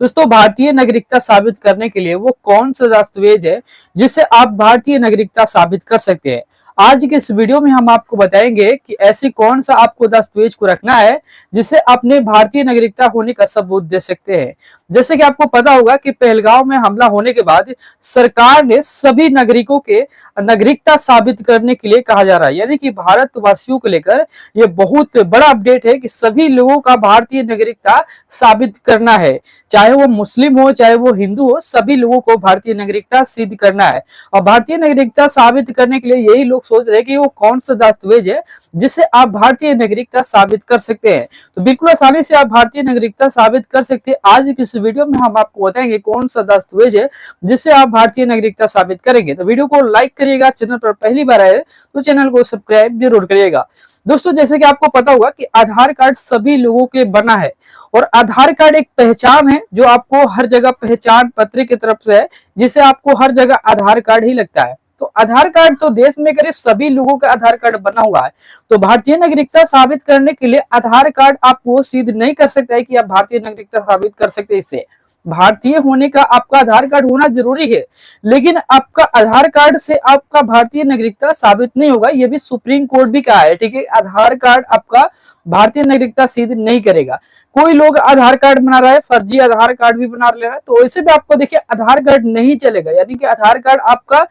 दोस्तों, भारतीय नागरिकता साबित करने के लिए वो कौन सा दस्तावेज है जिससे आप भारतीय नागरिकता साबित कर सकते हैं। आज के इस वीडियो में हम आपको बताएंगे कि ऐसे कौन सा आपको दस्तावेज को रखना है जिससे अपने भारतीय नागरिकता होने का सबूत दे सकते हैं। जैसे कि आपको पता होगा कि पहलगांव में हमला होने के बाद सरकार ने सभी नागरिकों के नागरिकता साबित करने के लिए कहा जा रहा है, यानी कि भारतवासियों को लेकर यह बहुत बड़ा अपडेट है कि सभी लोगों का भारतीय नागरिकता साबित करना है। चाहे वो मुस्लिम हो चाहे वो हिंदू हो, सभी लोगों को भारतीय नागरिकता सिद्ध करना है। और भारतीय नागरिकता साबित करने के लिए यही लोग सोच रहे हैं कि वो कौन सा दस्तावेज है जिससे आप भारतीय नागरिकता साबित कर सकते हैं। तो बिल्कुल आसानी से आप भारतीय नागरिकता साबित कर सकते हैं। आज की इस वीडियो में हम आपको बताएंगे कौन सा दस्तावेज है जिससे आप भारतीय नागरिकता साबित करेंगे। तो वीडियो को लाइक करिएगा, चैनल पर पहली बार आए तो चैनल को सब्सक्राइब जरूर करिएगा। दोस्तों, जैसे कि आपको पता होगा कि आधार कार्ड सभी लोगों के बना है और आधार कार्ड एक पहचान है जो आपको हर जगह पहचान पत्र की तरफ से है, जिसे आपको हर जगह आधार कार्ड ही लगता है। तो आधार कार्ड तो देश में करीब सभी लोगों का आधार कार्ड बना हुआ है। तो भारतीय नागरिकता साबित करने के लिए आधार कार्ड आपको सिद्ध नहीं कर सकता है कि आप भारतीय नागरिकता साबित कर सकते हैं। इससे भारतीय होने का आपका आधार कार्ड होना जरूरी है, लेकिन आपका आधार कार्ड से आपका भारतीय नागरिकता साबित नहीं होगा। यह भी सुप्रीम कोर्ट भी कहा है, ठीक है। आधार कार्ड आपका भारतीय नागरिकता सिद्ध नहीं करेगा। कोई लोग आधार कार्ड बना रहा है, फर्जी आधार कार्ड भी बना ले रहा है, तो वैसे भी आपको देखिए आधार कार्ड नहीं चलेगा। यानी कि आधार कार्ड आपका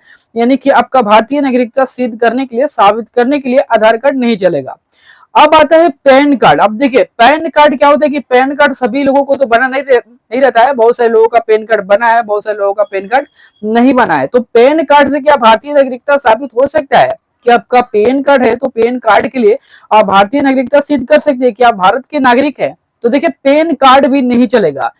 आपका भारतीय नागरिकता सिद्ध करने के लिए, साबित करने के लिए आधार कार्ड नहीं चलेगा। अब आता है पैन कार्ड। अब देखिए पैन कार्ड क्या होता है कि पैन कार्ड सभी लोगों को तो बना नहीं रहता है। बहुत सारे लोगों का पैन कार्ड बना है, बहुत सारे लोगों का पैन कार्ड नहीं बना है। तो पैन कार्ड से क्या भारतीय नागरिकता साबित हो सकता है कि आपका पैन कार्ड है तो पैन कार्ड के लिए आप भारतीय नागरिकता सिद्ध कर सकते हैं कि आप भारत के नागरिक हैं। तो देखिए पैन कार्ड भी नहीं चलेगा।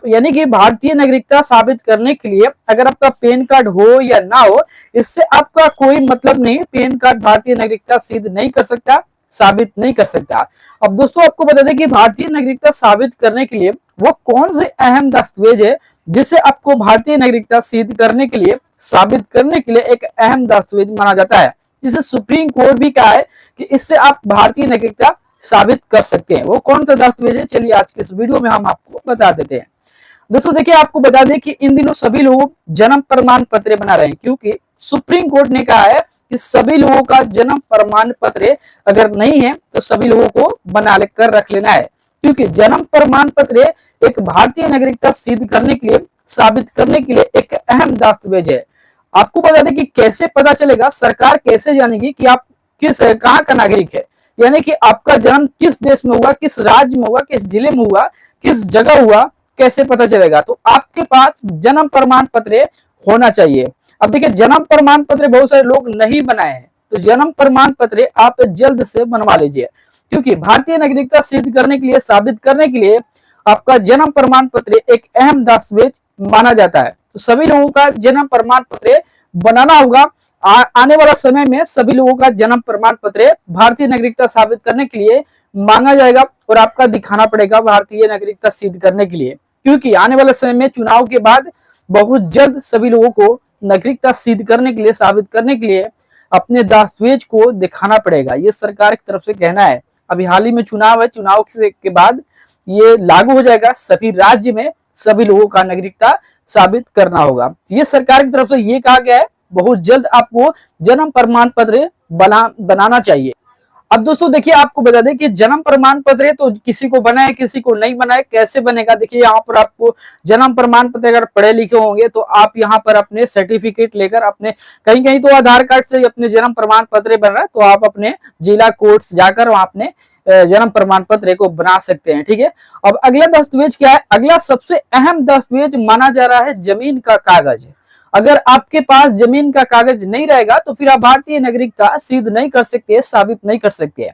यानी कि भारतीय नागरिकता साबित करने के लिए अगर आपका पैन कार्ड हो या ना हो, इससे आपका कोई मतलब नहीं। पैन कार्ड भारतीय नागरिकता सिद्ध नहीं कर सकता, साबित नहीं कर सकता। अब दोस्तों, आपको बता दें कि भारतीय नागरिकता साबित करने के लिए वो कौन से अहम दस्तावेज है जिसे आपको भारतीय नागरिकता सिद्ध करने के लिए, साबित करने के लिए एक अहम दस्तावेज माना जाता है, जिसे सुप्रीम कोर्ट भी कहा है कि इससे आप भारतीय नागरिकता साबित कर सकते हैं। वो कौन सा दस्तावेज है, चलिए आज के इस वीडियो में हम आपको बता देते हैं। दोस्तों देखिए, आपको बता दें कि इन दिनों सभी लोग जन्म प्रमाण पत्र बना रहे हैं, क्योंकि सुप्रीम कोर्ट ने कहा है कि सभी लोगों का जन्म प्रमाण पत्र अगर नहीं है तो सभी लोगों को बना कर रख लेना है, क्योंकि जन्म प्रमाण पत्र एक भारतीय नागरिकता सिद्ध करने के लिए, साबित करने के लिए एक अहम दस्तावेज है। आपको बता दें कि कैसे पता चलेगा, सरकार कैसे जानेगी कि आप कहाँ का नागरिक है, यानी कि आपका जन्म किस देश में हुआ, किस राज्य में हुआ, किस जिले में हुआ, किस जगह हुआ, कैसे पता चलेगा। तो आपके पास जन्म प्रमाण पत्र होना चाहिए। अब देखिए, जन्म प्रमाण पत्र बहुत सारे लोग नहीं बनाए हैं, तो जन्म प्रमाण पत्र आप जल्द से बनवा लीजिए, क्योंकि भारतीय नागरिकता सिद्ध करने के लिए, साबित करने के लिए आपका जन्म प्रमाण पत्र एक अहम दस्तावेज माना जाता है। तो सभी लोगों का जन्म प्रमाण पत्र बनाना होगा। आने वाला समय में सभी लोगों का जन्म प्रमाण पत्र भारतीय नागरिकता साबित करने के लिए मांगा जाएगा और आपका दिखाना पड़ेगा भारतीय नागरिकता सिद्ध करने के लिए, क्योंकि आने वाले समय में चुनाव के बाद बहुत जल्द सभी लोगों को नागरिकता सिद्ध करने के लिए, साबित करने के लिए अपने दस्तावेज को दिखाना पड़ेगा। ये सरकार की तरफ से कहना है। अभी हाल ही में चुनाव है, चुनाव के बाद ये लागू हो जाएगा। सभी राज्य में सभी लोगों का नागरिकता साबित करना होगा। ये सरकार की तरफ से ये कहा गया है, बहुत जल्द आपको जन्म प्रमाण पत्र बनाना चाहिए। अब दोस्तों देखिए, आपको बता दें कि जन्म प्रमाण पत्र तो किसी को बनाए किसी को नहीं बनाए, कैसे बनेगा। देखिए, यहाँ पर आपको जन्म प्रमाण पत्र अगर पढ़े लिखे होंगे तो आप यहाँ पर अपने सर्टिफिकेट लेकर, अपने कहीं कहीं तो आधार कार्ड से अपने जन्म प्रमाण पत्र बन रहा है, तो आप अपने जिला कोर्ट जाकर वहां अपने जन्म प्रमाण पत्र को बना सकते हैं, ठीक है। अब अगला दस्तावेज क्या है, अगला सबसे अहम दस्तावेज माना जा रहा है जमीन का कागज। अगर आपके पास जमीन का कागज नहीं रहेगा तो फिर आप भारतीय नागरिकता सिद्ध नहीं कर सकते, साबित नहीं कर सकते।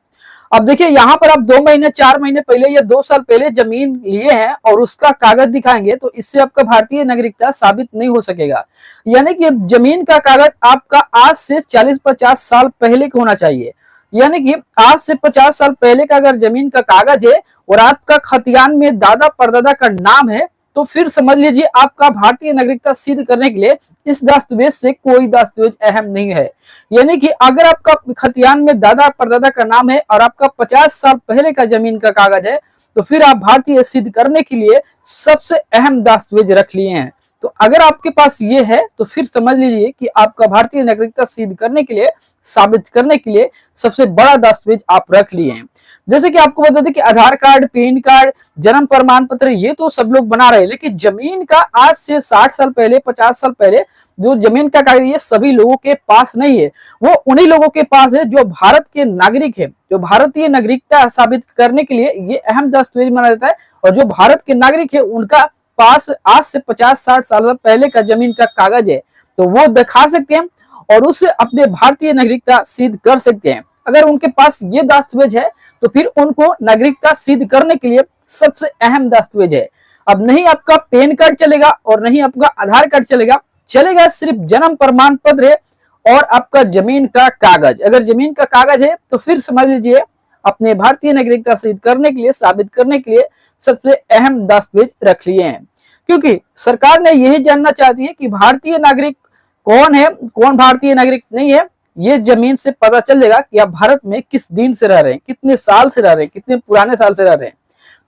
अब देखिए, यहाँ पर आप 2 महीने 4 महीने पहले या 2 साल पहले जमीन लिए हैं और उसका कागज दिखाएंगे तो इससे आपका भारतीय नागरिकता साबित नहीं हो सकेगा। यानी कि जमीन का कागज आपका आज से 40-50 साल पहले का होना चाहिए। यानी कि आज से 50 साल पहले का अगर जमीन का कागज है और आपका खतियान में दादा परदादा का नाम है, तो फिर समझ लीजिए आपका भारतीय नागरिकता सिद्ध करने के लिए इस दस्तावेज से कोई दस्तावेज अहम नहीं है। यानी कि अगर आपका खतियान में दादा परदादा का नाम है और आपका 50 साल पहले का जमीन का कागज है, तो फिर आप भारतीय सिद्ध करने के लिए सबसे अहम दस्तावेज रख लिए हैं। तो अगर आपके पास ये है तो फिर समझ लीजिए कि आपका भारतीय नागरिकता सिद्ध करने के लिए, साबित करने के लिए सबसे बड़ा दस्तावेज आप रख लिए हैं। जैसे कि आपको बता दें कि आधार कार्ड, पैन कार्ड, जन्म प्रमाण पत्र ये तो सब लोग बना रहे हैं, लेकिन जमीन का आज से 60 साल पहले, 50 साल पहले जो जमीन का कागज ये सभी लोगों के पास नहीं है। वो उन्हीं लोगों के पास है जो भारत के नागरिक है, जो भारतीय नागरिकता साबित करने के लिए ये अहम दस्तावेज माना जाता है। और जो भारत के नागरिक है उनका पास आज से 50-60 साल पहले का जमीन का कागज है, तो वो दिखा सकते हैं और उससे अपने भारतीय नागरिकता सिद्ध कर सकते हैं। अगर उनके पास ये दस्तावेज है तो फिर उनको नागरिकता सिद्ध करने के लिए सबसे अहम दस्तावेज है। अब नहीं आपका पैन कार्ड चलेगा और नहीं आपका आधार कार्ड चलेगा, चलेगा सिर्फ जन्म प्रमाण पत्र और आपका जमीन का कागज। अगर जमीन का कागज है तो फिर समझ लीजिए अपने भारतीय नागरिकता सिद्ध करने के लिए, साबित करने के लिए सबसे अहम दस्तावेज रख लिए हैं। क्योंकि सरकार ने यही जानना चाहती है कि भारतीय नागरिक कौन है, कौन भारतीय नागरिक नहीं है। ये जमीन से पता चल जाएगा कि आप भारत में किस दिन से रह रहे हैं, कितने साल से रह रहे हैं, कितने पुराने साल से रह रहे हैं।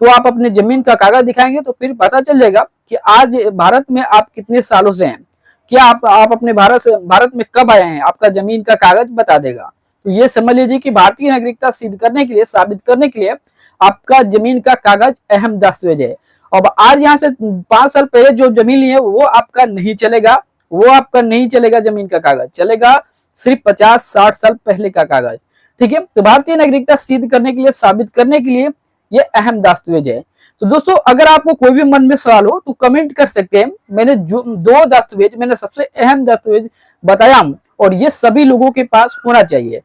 तो आप अपने जमीन का कागज दिखाएंगे तो फिर पता चल जाएगा कि आज भारत में आप कितने सालों से हैं, क्या आप अपने भारत में कब आए हैं, आपका जमीन का कागज बता देगा। तो ये समझ लीजिए कि भारतीय नागरिकता सिद्ध करने के लिए, साबित करने के लिए आपका जमीन का कागज अहम दस्तावेज है। अब आज यहाँ से 5 साल पहले जो जमीन ली है वो आपका नहीं चलेगा, वो आपका नहीं चलेगा। जमीन का कागज चलेगा सिर्फ 50-60 साल पहले का कागज। ठीक है, तो भारतीय नागरिकता सिद्ध करने के लिए, साबित करने के लिए ये अहम दस्तावेज है। तो दोस्तों अगर आपको कोई भी मन में सवाल हो तो कमेंट कर सकते हैं। मैंने जो 2 दस्तावेज, मैंने सबसे अहम दस्तावेज बताया और ये सभी लोगों के पास होना चाहिए।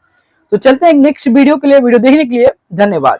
तो चलते हैं नेक्स्ट वीडियो के लिए। वीडियो देखने के लिए धन्यवाद।